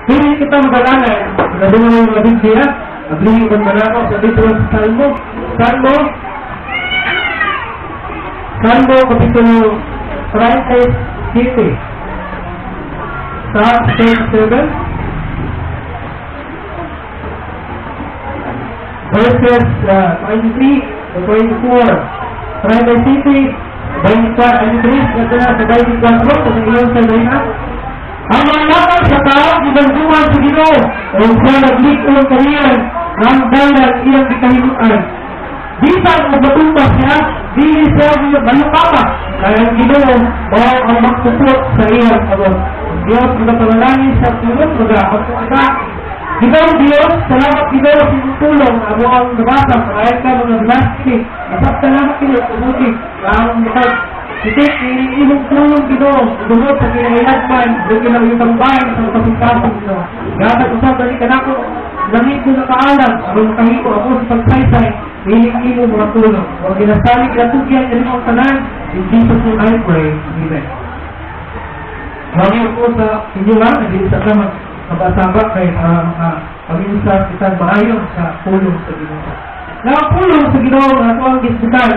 Pili kita magalangan. Nagdungan mo yung mga Biblia. Naglihin ko na ako sa dito sa Salmo. Salmo, Kapitulo 37. Psalm 37. Verses 23 to 24. 37, 23, ito na sa 24, sa iyong salina. Ang mga lakad sa tao, ibanduan sa Ginoo, kung siya naglikon kaniyan, ang dalag iyang ikahinuan. Bisan o matumbas siya, dili siya malukama, kaya ang Ginoo, bawang ang magtupot sa iyang abot. Diyos, magapanalangin sa tulong, magapagkakita. Ginoo Diyos, salamat Ginoo sa iyong tulong, amo ang nabasa, kahit ka mga blasphemy, asap salamat Ginoo, tumuti, ang makag, itik, iniimong tulong Ginoo, dumot sa kinahilagman, doon kinang tambay sa kapasipasok Ginoo. Gatag usap dali ka na ko, langit ko na kaalam, abang kahiko ako sa pagsaysay, iniimong mga tulong. O ginasalig na tugyan, yan ang tanan, in Jesus' name I pray, Amen. Maraming po sa inyo ha, naging sa kama, kabasabak kay paminsan kita maayon sa pulong sa Ginoo. Nakapulong sa Ginoo na ito ang gisbutan.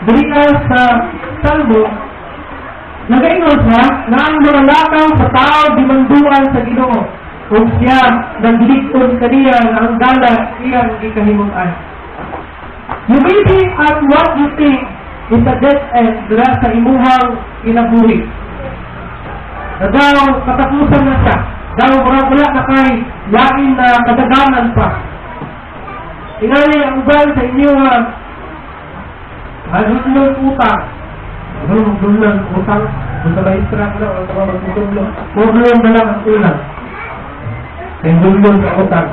Dali ka sa Salmo, nag-ingon siya na ang mga lakaw sa tao dimanduan sa Ginoo. Kung siya naglikon kaniya na ang dalag iyang ikahimutan. You may be at what you think is a dead end dula sa imuhang kinabuhi. Nagaw katapusan na siya. Daw wala na kay lain na kadaganan pa. Tingali ang uban sa inyo ha. Magdulong utang. Magdulong utang. Kung sa maestra ko na, o sa magdulong. Magdulong na lang ang ulang. Magdulong sa utang.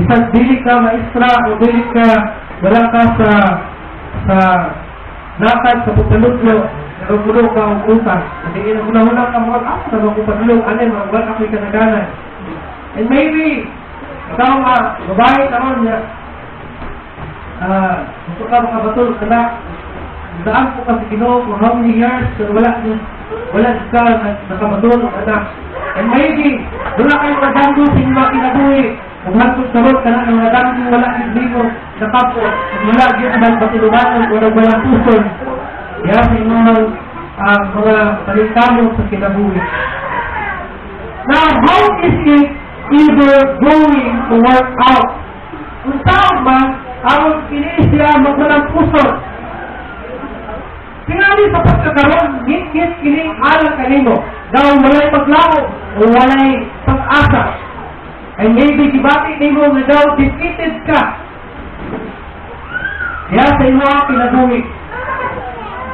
Isang dili ka maestra o dili ka wala ka sa lakad sa putalutlo. Nagulo ka ang utang. At inaguna-una ka mga ako sa mga putalutlo. Alin, mga wala ako'y kanaganan. And maybe, ikaw babae naman niya. Gusto ka mga batul, anak, daan po kasi Ginoo for how many years, pero wala ka nakabatul, anak. And maybe, wala kayong madanggo sa inyong mga kinabuhi. Kung hantog-sarot ka na ng madanggo, wala kayong nakapo, wala kayong batulumanon, wala puson. Kaya sa inyong mga talintamo sa kinabuhi. Now, how is it either going to work out? Kung saan ba, ang kinisya magwalang puso. Tingali sa pagkakaroon, ngit-ngit kining alang kanino. Daw walay paglao o walay pag-asa. And maybe dibati nimo na daw defeated ka. Kaya sa imo ang kinabuhi.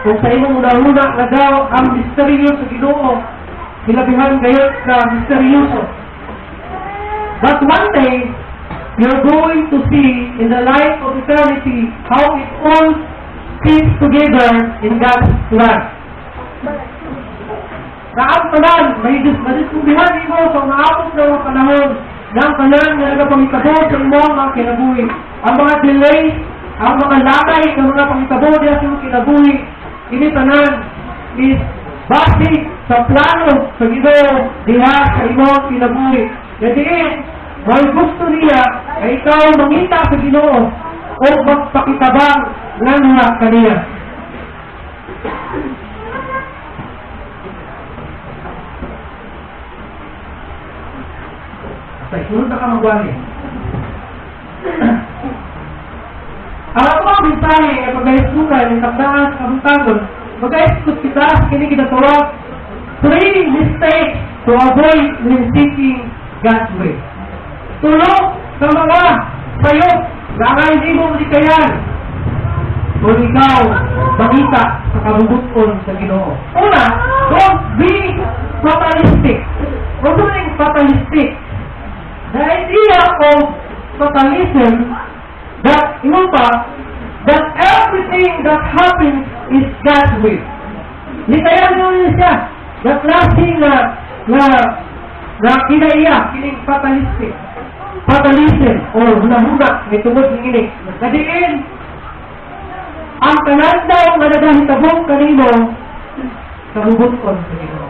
Kung sa imo muna-una na daw ang misteryo sa Ginoo, hilabihan gayot na misteryoso. But one day, you're going to see in the light of eternity how it all fits together in God's plan. Naam tanan, may madiskubihan mo sa maabot na mga panahon ng tanan na nagapangitabo sa imo mga kinabuhi. Ang mga delays, ang mga lamay ng mga pangitabo sa imo kinabuhi, ini tanan is basic sa plano sa Ginoo diha sa imo kinabuhi. Jadi, may gusto niya ay ikaw mangita sa Ginoo o magpakitabang ng mga kaniya. Sa isunod na ka magwali. Ang ako ang mensahe ay pag-aisukan ng takdaan sa kabuntagon, mag-aisukot kita sa kinikinatawag 3 mistakes to avoid when seeking God's way. Tulog sa mga sayo na hindi mo malikayan kung ikaw makita sa kabubuton sa Ginoo. Una, don't be fatalistic. Huwag nang fatalistic. The idea of fatalism that that everything that happens is God's will. Likayan nyo yun siya. That nothing na kinaiya, kining fatalistic. Fatalism o huna-huna may tungod ng inig. Nadiin, ang tanan daw na nagahitabong kanino sa hubutkon sa Ginoo.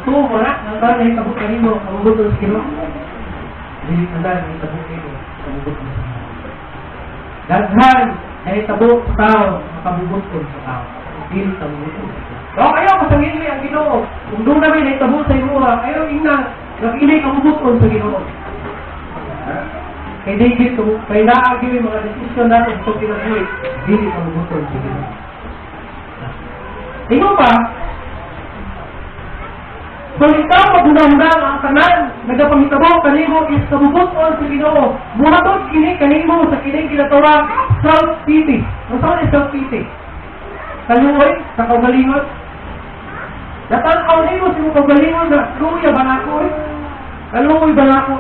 So, wala. Nandang na itabot ka nimo. Kamugot sa Ginoo. Dili nandang na itabot ka nimo. Kamugot sa Ginoo. Daghan na itabot sa tao. Makabugot sa tao. Dili kamugot sa Ginoo. So, ayaw kasangili ang Ginoo. Kung doon namin na itabot sa imo, ayaw inang nag-inay kamugot sa Ginoo. Kay David, kay naagyo yung mga desisyon natin sa kinabuhi, dili kamugot sa Ginoo. Ino pa, kung ikaw magunang-unang ang tanan, nagapangitabaw kanimo is kabubuton sa Ginoo. Muhatod kini kanimo sa kining ginatawag self-pity. Ano saan yung self-pity? Kaluoy sa kaugalingon. Natanaw nimo sa mga kaugalingon na luya ba na ako? Kaluoy ba na ako?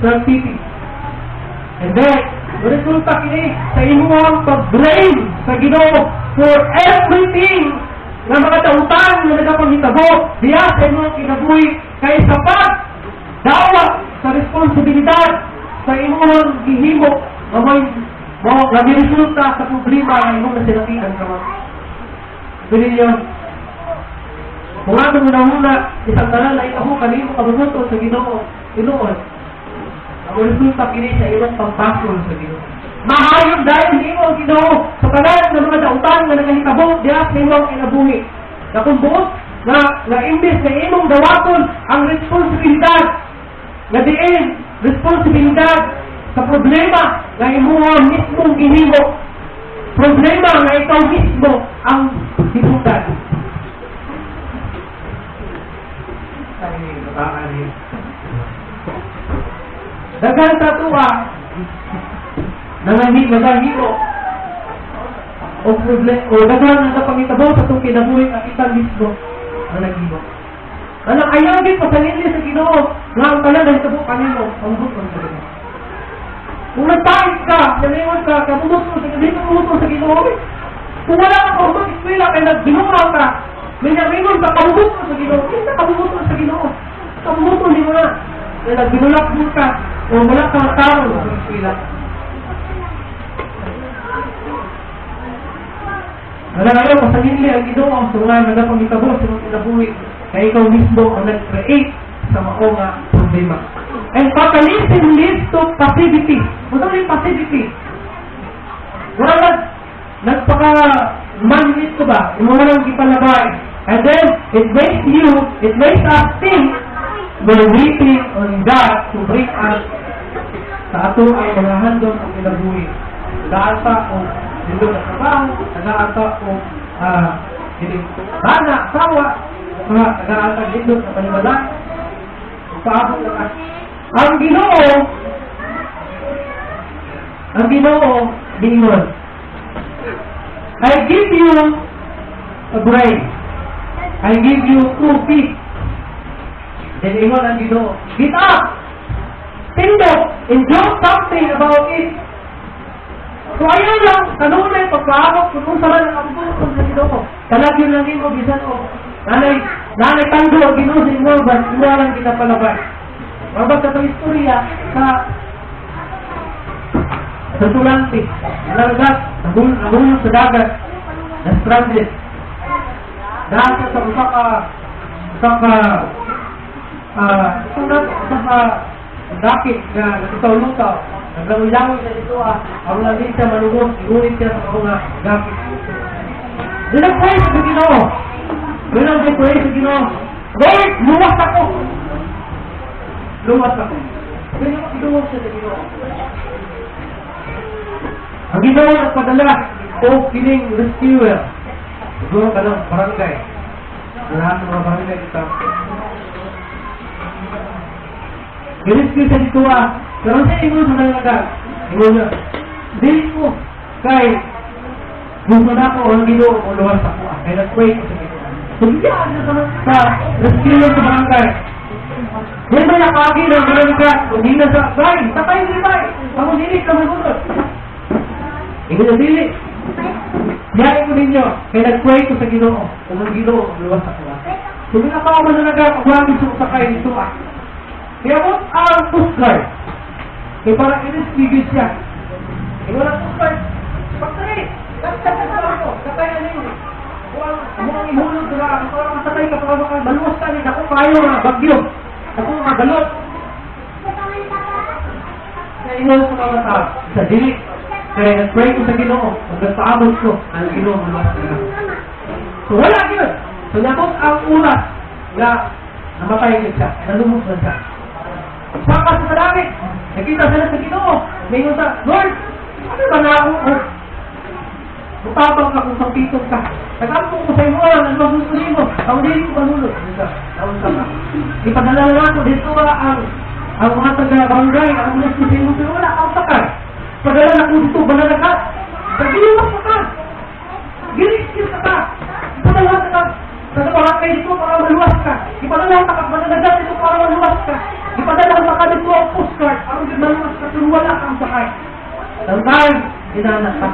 Self-pity. And then, resulta kini sa imuhang pag-blame sa Ginoo for everything na mga dautan na nagapangitabo diya sa inyong kinabuhi kay sapat dawa sa responsibilidad sa inyong gihimo na may nagresulta sa problema na inyong nasinakihan ka mo. Pili niyo, kung ano muna isang tanan na ikaw kanino kabubuto sa Ginoo, Inoon, ang resulta kini sa inyong pagpasol sa Ginoo. Mahayog dahil hindi mo ang Ginoo sa kanan ng mga dautan na nagahitabo diya sa inyong kinabuhi. Na kung buot na imbes na imong dawaton ang responsibilidad na diin responsibilidad sa problema na imuha mismong gihimo. Problema na ikaw mismo ang hibutan. Dagan sa tuwa nangahimo o problem o dagan na pangitabaw sa itong kinabuhi at itang mismo na naghimo. Anak ayaw din pasalili sa Ginoo nga ang tanan na itabo kanino ang bukon sa Ginoo. Kung nagpahit ka, nalingon ka, kamubuto sa Ginoo, kung wala ka pag-iswila kaya nagbinuha ka, may nalingon ka, kamubuto sa Ginoo, hindi ka kamubuto sa Ginoo. Kamubuto hindi mo na. Kaya nagbinulak mo ka, o wala ka tao sa iswila. Ngayon, masalili ang Ginoo so nga nagapangitabo sa mga kinabuhi kaya ikaw mismo ang nag-create sa maong problema. And fatalism leads to passivity. Ano yung passivity? Wala nagpaka-manlit ko ba? Yung mga nang ipalabay. And then, it makes us think we're waiting on God to bring us sa ato ay mga handong ang kinabuhi. Nag-aata o dito na trabaho, nag-aata o bana, sawa, nag-aata dito na paniwalaan. Paabot na ang Ginoo, bingon. I give you a brain. I give you 2 feet. Then ingon ang Ginoo, get up! Tindog! Enjoy something about it. So ayaw lang, kanunay, pagkaabot, kung saan ang abot sa Ginoo. Kalagyo lang mo, bisan o. Nanay tando ang Ginoo sa inyo, ba? Iwalan kita palabas. Mabag sa istorya sa tulante, nalagat, nabulong sa dagat, na-stranded. Dahil sa dakit na nagtutaw-lutaw, naglangoy-langoy sa dito ang naging siya manunod, inulit siya sa mga dakit. Nag-pray sa Ginoo. Nag-pray sa Ginoo. Lord, luwas ako! Lumas ako. Kaya iluwas siya sa Ginoo. Ang Ginoo nagpadala o kining rescuer. Siguro ka ng barangay. Lahat ng mga barangay ito. I-rescue siya dito pero siya ingon sa nalagat. Ingon niya. Dili ko. Kay gusto na ako ang Ginoo o luwas ako. Kaya nag-pray ko sa Ginoo. Sumiyaan na sa rescuer sa barangay. Yan ba nakagi ng barangay? Kung hindi na sa bay, tapay hindi bay. Ako dili ka magunod. Ingon na dili. Diyain ko ninyo. Kaya nag-pray ko sa Ginoo. Kung ang Ginoo, luwas ako. Kung na pa ako mananagat, ang maraming sumasakay dito Kaya mo ang Coast Guard. Kaya parang inisbigis siya. Kaya walang Coast Guard. Pagkari! Kaya ninyo. Ang ihulog sila, ako lang masakay ka, maluwas ka rin, ako kayo mga bagyo, ako mga galot. Kaya ihulog sa mga tao, sa dilik. Kaya nag-pray ko sa Ginoo, nagpaabot ko, ang Ginoo maluwas ka. So wala yun. So natot ang uras na namatay siya, nalumos na siya. Saka sa langit, nakita sila sa Ginoo, ngayon sa, Lord, ano ba na ako? Mutapang ka kung sampitong ka. Nag-ampong ko sa iyo, ang magsusunin mo. Ang hindi ko manulog. Ipadala na ako dito ang mga taga-barangay, ang mga susin mo, pero wala akong sakay. Padala na ko dito, banana ka. Pag-iwas ka. Gilis ka. Ipadala ka. Nagpapakay dito para maluwas ka. Ipadala ka. Mananagat dito para maluwas ka. Ipadala ka dito ang postcard. Ang maluwas ka, pero wala kang sakay. Sometimes, dinanak ka.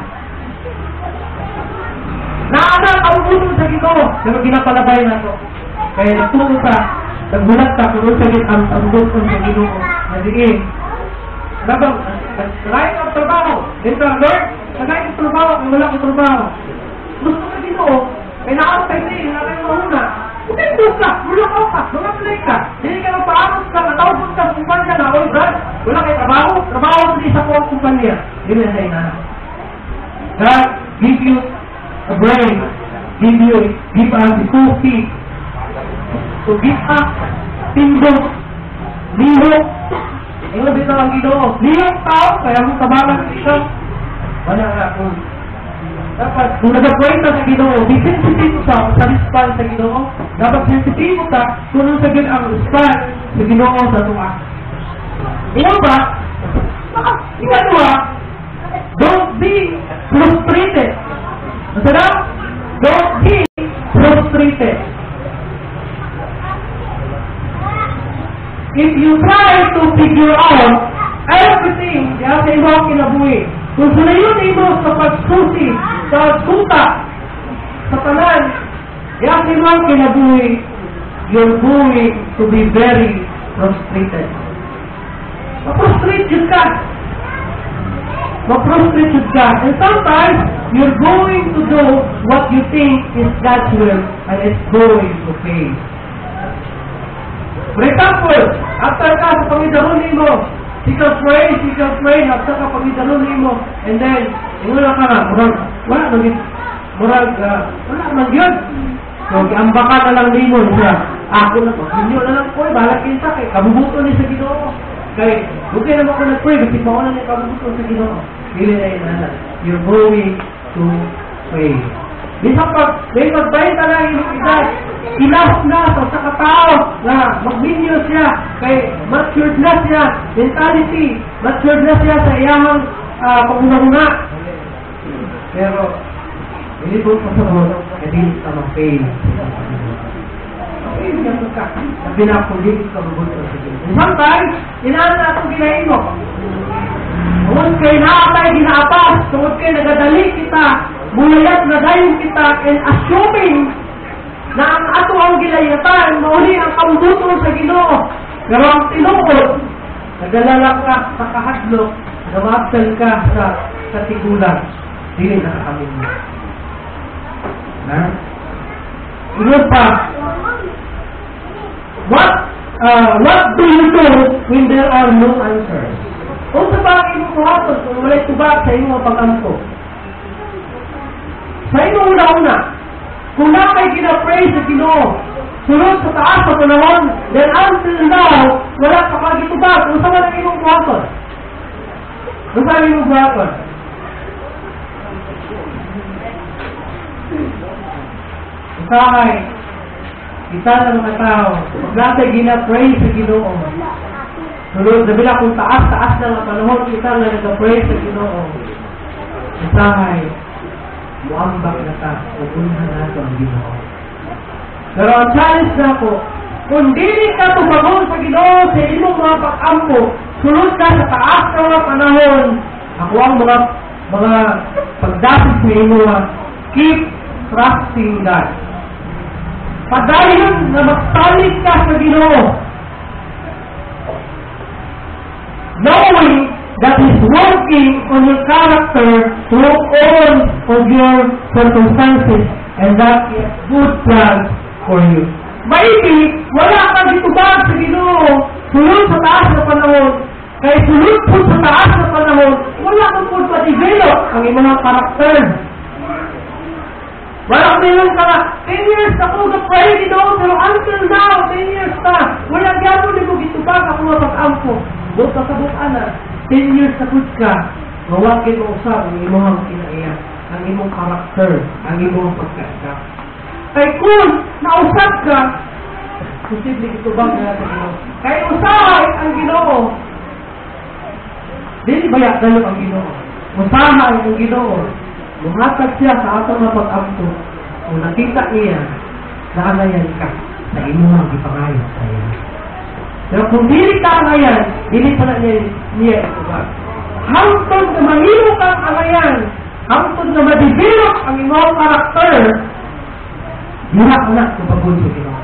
Naanak ang utol sa Ginoo, pero ginapalabay na ito. Kaya nagtulog ka, nagbulat ka, kung sagit ang utol sa Ginoo. Nadigin. Nagayin ang trabaho. Dito, Lord, nagayin ang trabaho, kung wala ang trabaho. Gusto ka Ginoo, kaya naakot kayo niya, nagayin mo una. Pumito ka, mulakaw ka, lumapalay ka. Hindi ka magpaamos ka, natawag ka, kumpanya na, all God. Wala kayo trabaho, trabaho sa isa ko ang kumpanya. Hindi na sa'yo na. God, give you a brain, give us the 2 feet. So give us tindog, lihok. Yung dito ang Ginoo, lihok tao, kaya mong tabangan dito. Wala nga po. Dapat, kung nag-pray ka sa Ginoo, be sensitive ka sa response sa Ginoo. Dapat sensitive ka kung nung sagin ang response sa Ginoo sa tuwa. Ino ba? Ikaw don't be frustrated. Masarap? Don't be frustrated. If you try to figure out everything, ya sa iyong kinabuhi, kung sulayon mo sa pagsusi, sa suta, sa tanan, ya sa iyong kinabuhi, you're going to be very frustrated. Ma-frustrate yun ka. Ma-frustrate yun ka. And sometimes, you're going to do what you think is God's will, and it's going to fail. For example, after ka sa pangidalun mo, sikap pray, after ka pangidalun mo, and then, wala ka na, wala man yun. So, ambaka na lang din mo siya. Ako na po, hindi na lang po, bahala kinsa kay kabubuto ni sa Ginoo. Kaya, okay naman ako nag-pray, kasi pa na niya kabubuto sa Ginoo. Dili na yun na, you're going to pray. Minsan may mag-pray na lang yung edad, ilas na sa katao na mag-minyo siya, kay matured na siya, mentality, matured na siya sa iyahang panguna-una. Pero, hindi po sa sunod, hindi ka mag-fail. Okay, hindi ka sabi na ako, hindi ka mabuto sa Diyos. Sometimes, inaan na itong ginahin mo. Tungod kayo naatay, ginaapas. Tungod kayo nagadali kita. Mulayat na dayon kita. And assuming na ang ato ang gilayatan, mauli ang kamubuto sa Ginoo. Pero ang tinukod, nagalala ka sa kahadlok, namabsal ka sa katigulan. Dili nakakamin mo. Na? Ino pa, what do you do when there are no answers? Kung sa bagay mo kuhatos, kung wala'y tubag sa iyong pag-ampo. Sa iyong una-una, kung na kayo ginapray sa Ginoo, sunod sa taas sa panahon, then until now, wala ka pag-itubag. Kung sa mga iyong kuhatos? Kung sa iyong kuhatos? Usahay, kita ng mga tao, pag natin ginapray sa Ginoo, sunod, nabila kung taas-taas na ang panahon, kita na nag-pray sa Ginoo. Usahay, muambak na ta, upunhan nato ang Ginoo. Pero ang challenge na ako, kung dili ka tumagon sa Ginoo sa imong mga pag-ampo, sunod ka sa taas na mga panahon, ako ang mga pagdasig sa imo, keep trusting God. Padayon na magsalit ka sa Ginoo, knowing that He's working on your character through all of your circumstances and that He has good plans for you. Maybe, wala kang gitubag sa Ginoo, sulod sa taas na panahon, kaya sulod po sa taas na panahon, wala kang po pa-develop ang mga karakter. Wala mayroon ka na, 10 years ako na-pray, Ginoo, pero until now, 10 years na, wala gano'n ni mo gitubag ako mapag-ampo. Doon ka sabukan na, 10 years na put ka, mawagin mo usap ang imong kinaiyak, ang imong karakter, ang imong pagkakita. Kaya kung nausap ka, posible gitubag na natin Ginoo. Kaya usahay ang Ginoo. Dili bayak dalo ang Ginoo. Usahay ang Ginoo. Lumatag siya sa atong mapag-ampo. Kung nakita niya, naanayan ka sa imong ipangayon sa iya. Pero kung dili ka angayan, dili pa na niya itubag. Hangtod na mahimo kang angayan, hangtod na ma-develop ang imong karakter, diha ka na kung pagod sa Ginoo.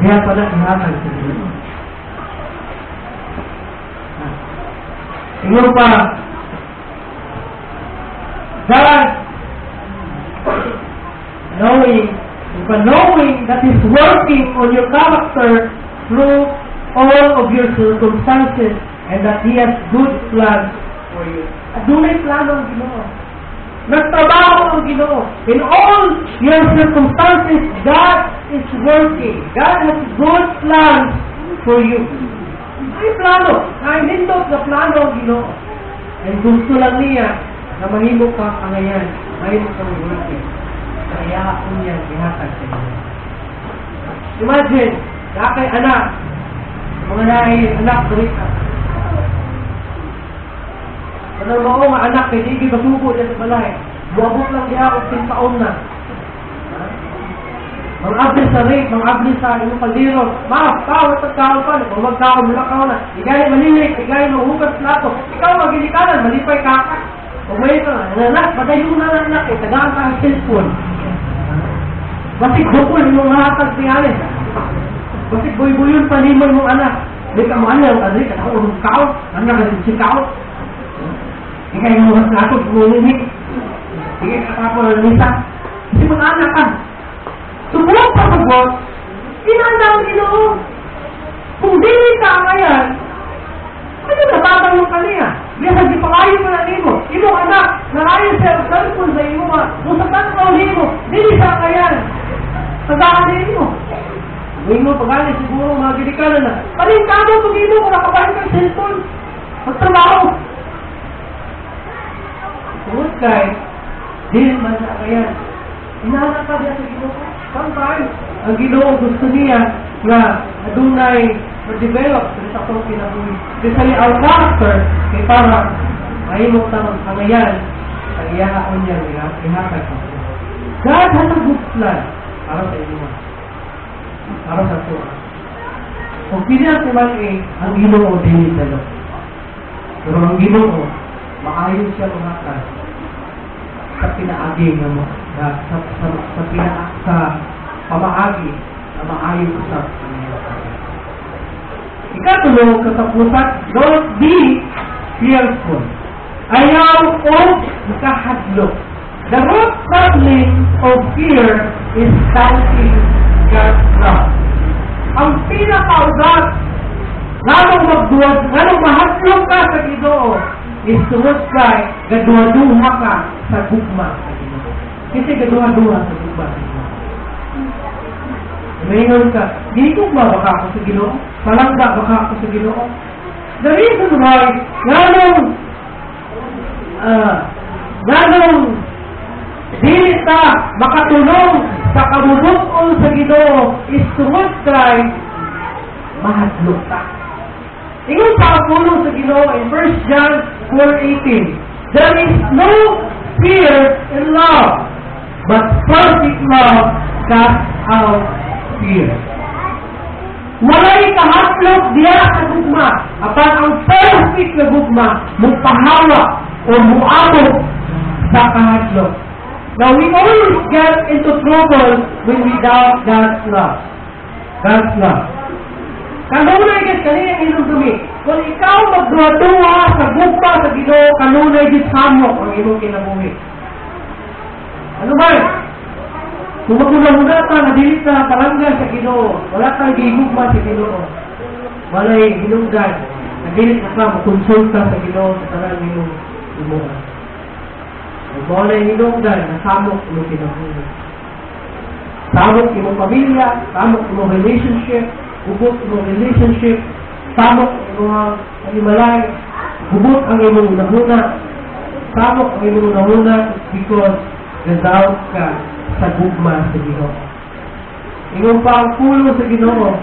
Diha pa na ihatag sa Ginoo. Tingnan pa, God, knowing that He's working on your character through all of your circumstances and that He has good plans for you. At dunay plano ang Ginoo. Nagtrabaho ang Ginoo. In all your circumstances, God is working. God has good plans for you. May plano. Ay nindot na plano ang Ginoo. And gusto lang niya na mahimo ka angayan, mahimo kang working. Kaya niya ihatag sa inyo. Imagine, nakay anak, mga naay anak berita. Kanang mao nga anak, kay di basugo dyan sa balay. Buabot lang diha og 10 taon na. Mang-abli sa rate, mang-abli sa inyong kaldero. Tao, tagkaon pa, magkaon, mulakaon na. Igay malilig, igay mahugas plato. Ikaw magilikanan, malipay kakak. O may ito na, nanak, padayon na nanak, tagaan ka ang cellphone. Basig bukol yung mga hatag tinganin. Basig buy-buyon panimon mong anak. Hindi ka mo alam, kadri ka ako urong kao, anak ka si kao. Ika yung mga plato, kumulungi. Sige ka ako ng nisa. Kasi mga anak ka. Subukan pa sagot, inandang Ginoo. Kung dili ka ngayon, ano natatang mo kaniya? Biasa di pangayon mo na nimo. Imo anak, narayon sa cellphone sa imo nga. Kung sa tanaw nimo, dili sa kayan. Tagaan nimo. Imo pagani siguro mga gilikanan na. Palingkado kung imo kung nakabahin kang cellphone. Magtrabaho. Tungod kay, dili man sa kayan. Inahanap ka diya sa Ginoo. Sometimes, ang Ginoo gusto niya na adunay ma-develop sa itong kinabuhi. Especially our character, kay para mahimok tamang angayan ang iyahaon niya ihatag sa ito. God has a good plan para sa inyo. Para sa ito. Kung pinag naman ang Ginoo din dalo. Pero ang Ginoo, maayos siya umatag sa pinaagi na mo. Sa pamaagi na maayon sa kanila. Ikatulong katapusan, don't be fearful. Ayaw o nakahadlok. The root problem of fear is doubting God's love. Ang pinakaugat, nganong mahadlok ka sa Ginoo, is tungod kay gaduha-duha ka sa gugma. Kasi gaduha-duha sa gugma. Mayroon ka, di gugma baka ako sa Ginoo? Palangga baka ako sa Ginoo? The reason why, nganong dili ta makatulong sa kabubukol sa Ginoo is tungod kay mahadlok ta. Ingon sa pulong sa Ginoo in 1 John 4:18, there is no fear in love, but perfect love casts out fear. Walay kahadlok diya sa gugma, apan ang perfect na gugma mupahawa o muabot sa kahadlok. Now we always get into trouble when we doubt God's love. God's love. Kanunay gid kaniyang inyong dumi. Kung ikaw magduwa sa gugma sa Ginoo, kanunay gid samok ang imong kinabuhi. Ano ba? Kung magula-muna ka, nadilit ka, palangga sa Ginoo, wala kang gihugma sa Ginoo. Walay hinungdan, nadilit ka, makonsulta sa Ginoo sa tanan niyong imuha. Kung walay hinungdan, nasamok mo kinabuhi. Samok imong pamilya, samok imong relationship, hubot imong relationship, samok imong animalay, hubot ang imong nahuna, samok ang imong nahuna because gazawt ka sa gugma sa Ginoo. Ingon pa ang pulo sa Ginoo.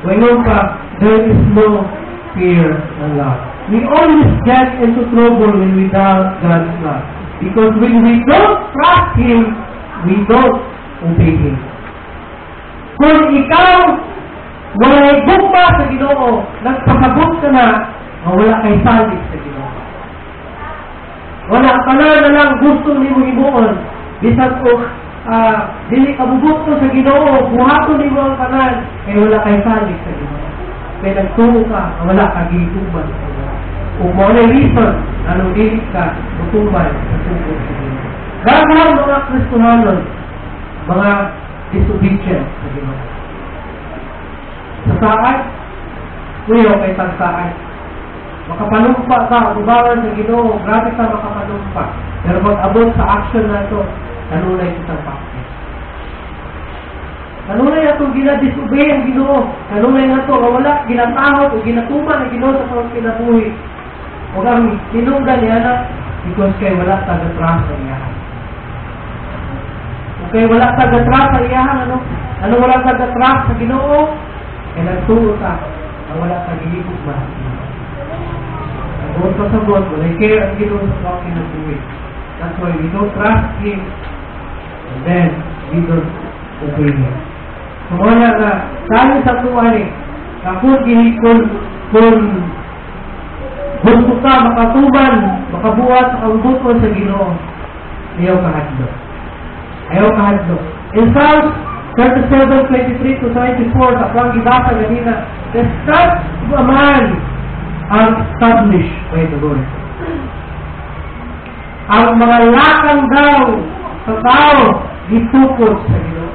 Ingon pa, there is no fear and love. We always get into trouble when we doubt God's love. Because when we don't trust Him, we don't obey Him. Kung ikaw wala gugma sa Ginoo, nagpasabot ka na, wala kay salig sa Ginoo. Wala ka na lang gusto ni mo himuon. Bisan ko, dili kabubuto sa Ginoo, buhaton ni mo ang kanan, kaya wala kay salig sa Ginoo. Kaya nagtungo ka, wala ka gigugma sa Ginoo. Kung mo na reason, anong dili ka, mutumbay sa tungo sa Ginoo. Dahil mga Kristohanon, mga disobedient sa Ginoo. Sa saan, kuyo kay tagsaan. Makapanumpa ka, ubawan sa Ginoo, grabe ka makapanumpa. Pero pag-abot sa action na ito, kanunay kitang practice. Kanunay na itong ginadisobey ang Ginoo. Kanunay na ito, wala, ginatahot o ginatuman ang Ginoo sa kong kinabuhi. O kami, sinunggan niya na, because kay wala tagatras sa iyahan. O kay wala tagatras sa iyahan, ano? Ano wala tagatras sa Ginoo? Kaya nagtuo ka, wala tagilipog ba? Nagbuot ka sa buot, wala care ang Ginoo sa kong kinabuhi. That's why we don't trust Him, and then we don't obey Him. So wala na, tayo sa tuwan eh, kapag kung gusto ka makatuman, makabuhat sa kaubot sa Ginoo, ayaw kahadlok. Ayaw kahadlok. In Psalms 37:23 to 24, sa pang gibasa ganina, the steps of a man are established by the Lord. Ang mga lakang daw sa tao, gitukod sa Ginoo.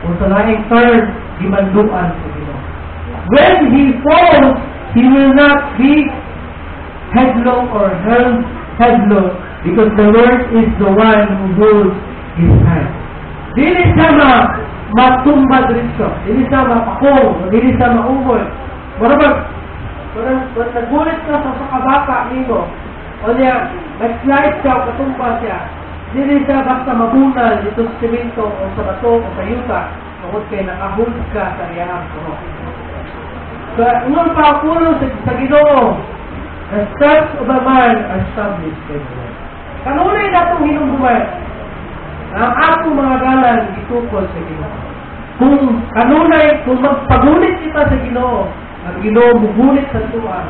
Kung sa laing term, gimanduan sa Ginoo. When he falls, he will not be headlong or held headlong, because the Lord is the one who holds his hand. Dili siya matumba dito. Dili siya mapakong. Dili siya maungol. Marabag, nagbulit ka sa kabaka nino, o niya, nag-slide siya o katumba siya, dili siya basta mabunal dito sa simento o sa bato o sa yuta, tungkol kayo nakahold ka sa riyahang kuno. So, unang pakulo sa Ginoo, the steps of a man are established by the Lord. Kanunay na itong hinumbuman, ang atong mga galan itukol sa Ginoo. Kung kanunay, kung magpagulit kita sa Ginoo, ang Ginoo mugulit sa tuwa,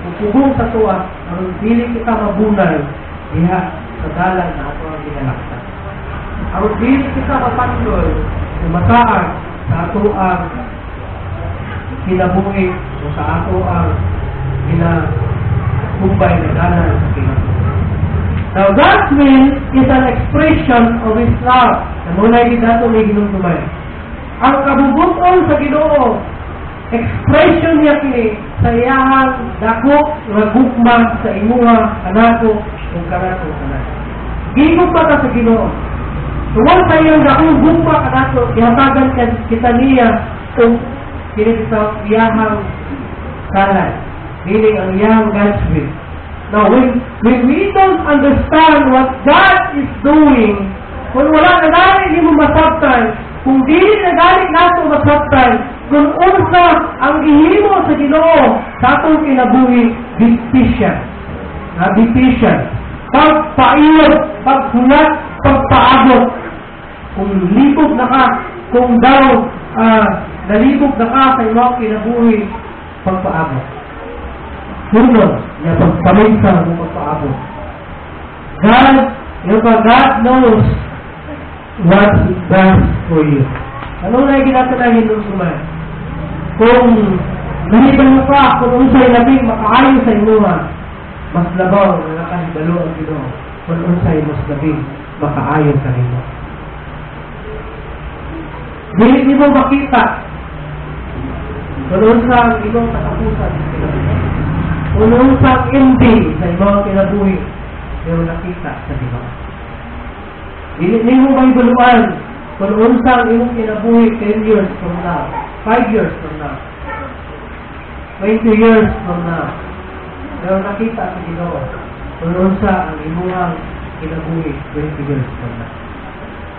mupugong sa tuwa, ang dili kita mabunal, diha sa dalan na ato ang ginalaksan. Ang dili kita mapantol, mataan sa ato ang kinabuhi o sa ato ang kinabumbay na dalan sa kinabuhi. Now, God's will is an expression of His love. Namunay din nato may ginumtumay. Ang kabubuton sa Ginoo, expression niya kini sa iyahang dako ragugma sa imuha kanako o kanako kanako. Gigugma ka sa Ginoo. Tuwag sa iyang dakong gugma kanako, ihatagan kita niya kung kini sa iyahang kalan. Meaning ang iyahang God's will. Now, when we don't understand what God is doing, kung wala na galing, hindi mo masabtan. Kung di na galing nato masabtan, kung unsa ang ihimo sa Ginoo sa atong kinabuhi, be patient. Be patient. Pagpaiyot, paghulat, pagpaabot. Kung libog na ka, kung daw nalibog na ka sa iyong kinabuhi, pagpaabot. Sunod, na pagpaminsan mo pagpaabot. God knows what's best for you. Ano na yung ginatanahin ng suman? Kung naliban mo pa, kung unsay labing makaayon sa inuha, mas labaw na nakahidalo ang Ginoo. Kung unsay mas labing makaayon sa inuha. Dili nimo makita kung sa imong katapusan, kung sa ending sa imong kinabuhi, yung nakita sa Ginoo. Dili nimo maibuluan kung unsa ang imong kinabuhi 10 years from now, 5 years from now, 20 years from now. Pero nakita sa Ginoo kung unsa ang imong kinabuhi 20 years from now.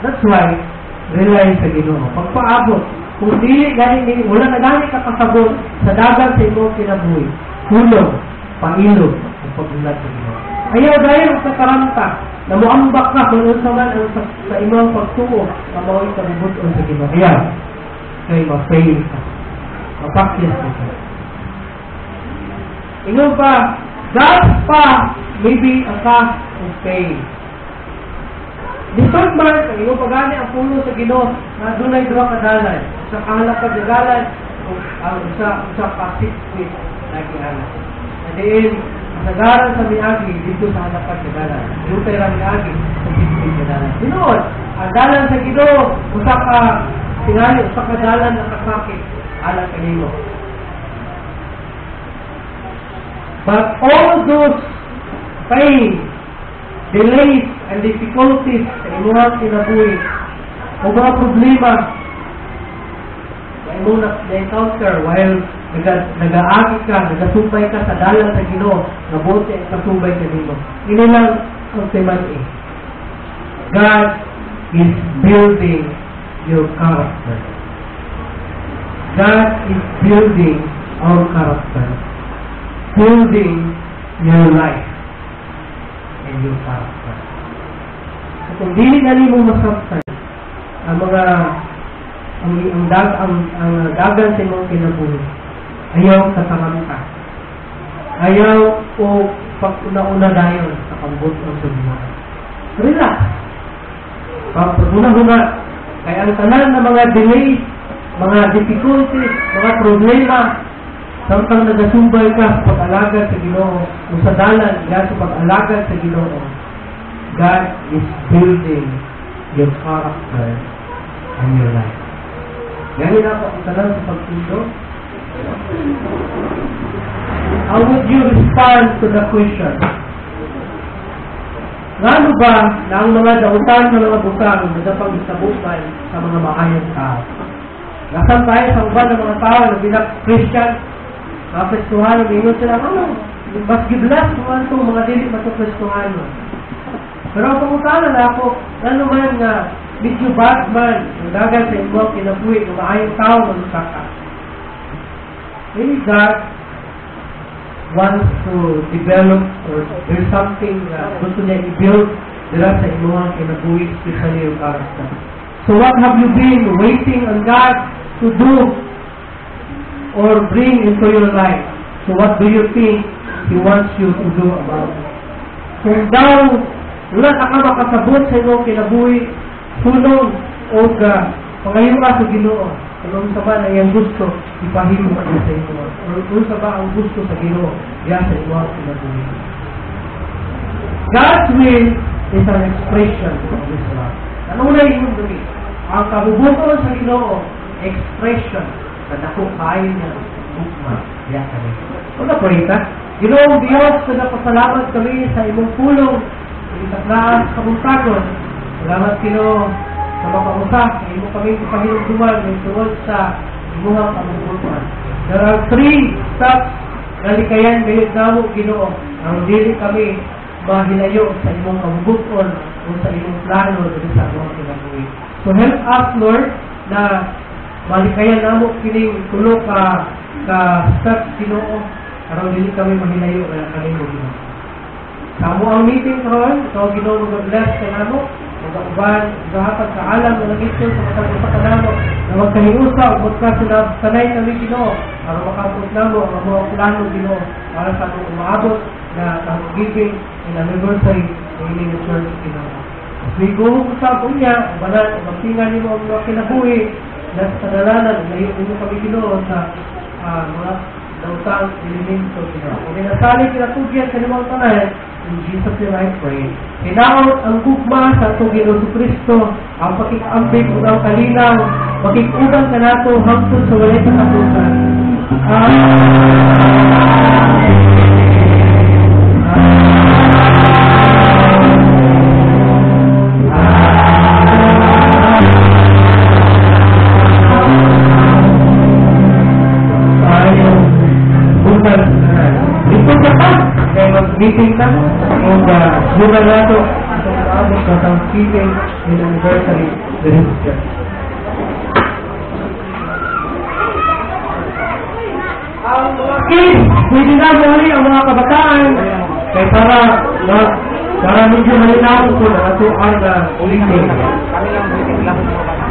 That's why rely sa Ginoo. Pagpaabot, kung dili gani wala na gani ka kasabot sa dagan sa imong kinabuhi, hulog, pangilog, ang pagbulat sa Ginoo. Ayaw dahil sa karanta na muambak ka kung unsa man ang sa imong pagtuo na mao'y kabubuton sa Ginoo. Ayaw, kay ma-fail ka. Mapakyan ka. Ingon pa, God pa, maybe ang ka of pain. Lisod man, ang iyong pagani ang puno sa Ginoo na dunay duha ka dalan. Sa kahalak ka dagalan, ang sa pasitwit na kianak. And then, ang nagaran sa miagi, dito sa halak ka dagalan. Dito tayo ang miagi, sa pasitwit na dalan. Sinood, ang dalan sa Ginoo, usa ka tingali, usa ka dalan na kasakit, alang kanimo. But all those pain, delays, and difficulties sa imuhang kinabuhi o mga problema na imong na-encounter while nag-aagi ka, nagasumbay ka sa dalan sa Ginoo, nabuti ang kasumbay sa Ginoo. Ini lang ang teman eh. God is building your character. God is building our character. Building your life and your character. So, kung dili na mo masaktan ang mga ang dagan sa imong kinabuhi, ayaw kasamanta, ayaw o pag-una-una dayon sa pambuton sa buhay. Relax. Pag-una-una, kaya ang tanan na mga delays, mga difficulties, mga problema, samtang nagasumbay ka sa pag-alagad sa Ginoo o sa dalan sa pag-alagad sa Ginoo, God is building your character and your life. Ganyan ako ang tanan sa pagtundo. How would you respond to the question? Ngano ba na ang mga dautan ng mga butang na pag-isabukan sa mga maayong tao? Nasaan tayo sa uban ng mga tao na bilang Christian, mga Kristohano, ingon sila, mas giblas naman itong mga dili matong Kristohano. Pero ang pangutanan na ako, ano man nga, medyo bad man, ang dagan sa imong kinabuhi, ng maayong tao na lusaka. Maybe God wants to develop or there's something gusto niya i-build dira sa imong kinabuhi, especially yung character. So what have you been waiting on God to do or bring into your life? So what do you think He wants you to do about it? Kung daw wala ka makasabot sa imong kinabuhi, sunod o pangayon ka sa Ginoo, kung sa ba na iyang gusto, ipahimo ka sa inyo. Or kung sa ba ang gusto sa Ginoo, yan sa imong kinabuhi. God's will is an expression of His love. Ano na yung dumi? Ang kabubuton sa Ginoo, expression sa dako kayo niya, bukma, yan kami. Kung na-pray ka, Ginoong Diyos, napasalamat kami sa imong pulong, sa itaklaan sa kabuntagon. Salamat Ginoo sa mapag-usap, sa imong kami ipahinugduman, ng tungod sa imuhang kabubuton. There are 3 steps na likayan ngayon namo Ginoo, ang dili kami mahilayo sa imong kabubuton o sa imong plano dito sa imong kinabuhi. So help us, Lord, na malikayan namo kining tulo ka steps Ginoo, aron dili kami mahilayo kaya kami mo Ginoo. Sa amo ang meeting karon, ikaw Ginoo mag-bless ka namo, mag-uban gahatag sa alam na nagito sa matag usa ka namo, na magkahiusa ug magkasunod sanay kami Ginoo, aron makabot namo ang mga plano Ginoo para sa atong umaabot na Thanksgiving and anniversary ng inyong church Ginoo. Siguro sa punya, banal, magtingan nimo ang mga kinabuhi na sa kadalanan, ngayon mo kami Ginoo sa mga dautang elemento Ginoo. Kung nasalig kinatugyan sa limang tanan, in Jesus name I pray. Hinaot ang gugma sa itong Ginoo Kristo, ang pakikambing ng kalinaw, makikubang ka nato hangtod sa walay katapusan. Meeting na and bulan na ito itong maabot sa Thanksgiving and anniversary register. Ang mga kids, pwede na muli ang mga kabataan kaya para medyo malinaw ko na ito ang meeting. Kami lang meeting lang sa mga bata.